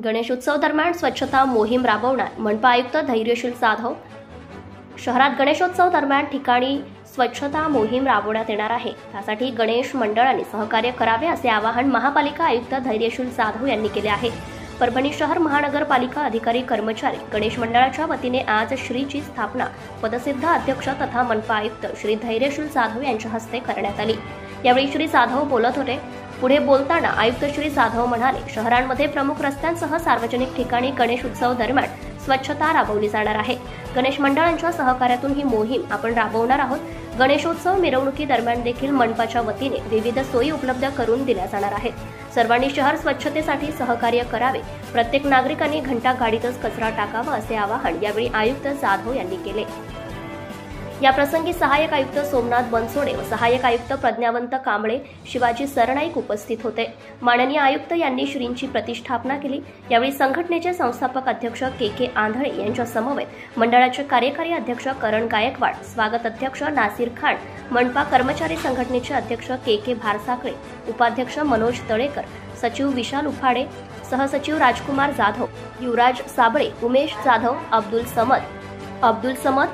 गणेशोत्सव दरम्यान स्वच्छता मोहीम राबवणार मनपा आयुक्त धैर्यशील जाधव। शहरात गणेशोत्सव दरम्यान ठिकाणी स्वच्छता मोहीम राबवण्यात येणार आहे। त्यासाठी गणेश मंडळांनी सहकार्य करावे असे आवाहन महापालिका आयुक्त धैर्यशील जाधव यांनी केले आहे। परभणी शहर महानगरपालिका अधिकारी कर्मचारी गणेश मंडळाच्या वतीने आज श्रीची स्थापना पदसिद्ध अध्यक्ष तथा मनपा आयुक्त श्री धैर्यशील जाधव यांच्या हस्ते करण्यात आली। यावेळी श्री जाधव बोलत होते। पुढे बोलताना आयुक्त श्री जाधव म्हणाले, शहरांमध्ये प्रमुख रस्त्यांसह सार्वजनिक ठिकाणी गणेश उत्सव दरम्यान स्वच्छता राबवली जाणार आहे। गणेश मंडळांच्या सहकार्यातून ही मोहीम आपण राबवणार आहोत। गणेशोत्सव मिरवणुकी दरम्यान देखील मनपाच्या वतीने विविध सोयी उपलब्ध करून दिल्या जाणार आहेत। सर्वांनी शहर स्वच्छतेसाठी सहकार्य करावे। प्रत्येक नागरिकांनी घंटा गाडीतच कचरा टाकावा असे आवाहन यावेळी आयुक्त जाधव यांनी केले। या प्रसंगी सहाय्यक आयुक्त सोमनाथ बनसोडे व सहाय्यक आयुक्त प्रज्ञावंत कांबळे, शिवाजी सरनाईक उपस्थित होते। माननीय आयुक्त यांनी श्रींची प्रतिष्ठापना केली। यावेळी संघटनेचे संस्थापक अध्यक्ष के आंधळे यांच्या समवेत मंडळाचे कार्यकारी अध्यक्ष करण गायकवाड, स्वागत अध्यक्ष नासिर खान, मनपा कर्मचारी संघटनेचे अध्यक्ष के भारसाकळे, उपाध्यक्ष मनोज तळेकर, सचिव विशाल उफाडे, सहसचिव राजकुमार जाधव, युवराज साबळे, उमेश जाधव, अब्दुल समद,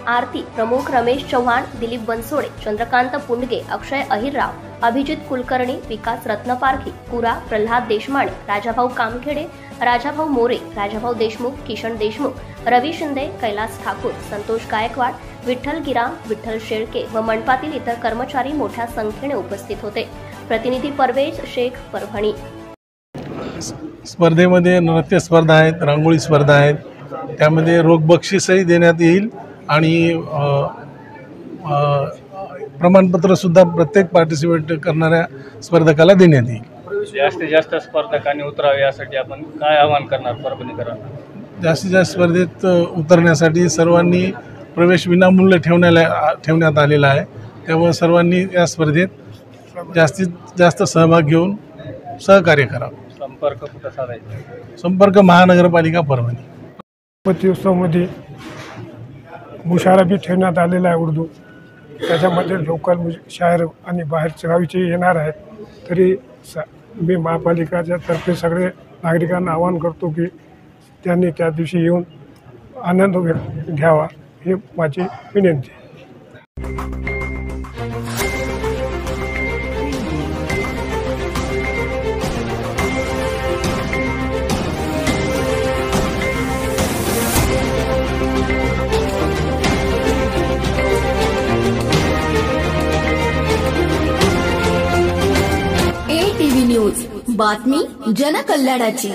आरती प्रमुख रमेश चव्हाण, दिलीप बनसोडे, चंद्रकांत पुंडगे, अक्षय अहिरराव, अभिजित कुलकर्णी, विकास रत्नपारखी, कुरा, प्रल्हाद देशमाने, राजाभाऊ कामखेडे, राजाभाऊ मोरे, राजाभाऊ देशमुख, किशन देशमुख, रवी शिंदे, कैलास ठाकूर, संतोष गायकवाड, विठ्ठल गिराम, विठ्ठल शेळके व मनपातील इतर कर्मचारी मोठ्या संख्येने उपस्थित होते। प्रतिनिधी परवेज शेख, परभणी। स्पर्धेमध्ये नृत्य स्पर्धा आहेत, रांगोळी स्पर्धा आहेत, त्यामध्ये रोख बक्षीसही देण्यात येईल आणि प्रमाणपत्र सुद्धा प्रत्येक पार्टिसिपेट करणाऱ्या स्पर्धकाला देण्यात येईल। जास्तीत जास्त स्पर्धकांनी उतरावे यासाठी आपण काय आवाहन करणार परभणीकरांना? जास्तीत जास्त स्पर्धेत उतरण्यासाठी सर्वांनी प्रवेश विनामूल्य ठेवण्यात आलेला आहे। त्यामुळे सर्वांनी या स्पर्धेत जास्तीत जास्त सहभाग घेऊन सहकार्य करावे। संपर्क कुठं साधायचा? संपर्क महानगरपालिका परभणी। गणपती उत्सवामध्ये मुशायरा बी ठेवण्यात आलेला आहे उर्दू। त्याच्यामध्ये लोकल शायर आणि बाहेरच्या गावीचे येणार आहेत। तरी मी महापालिकाच्या तर्फे सगळे नागरिकांना आवाहन करतो की त्यांनी त्या दिवशी येऊन आनंद घ्यावा, ही माझी विनंती आहे। ATV न्यूज, बातमी जनकल्याणाची।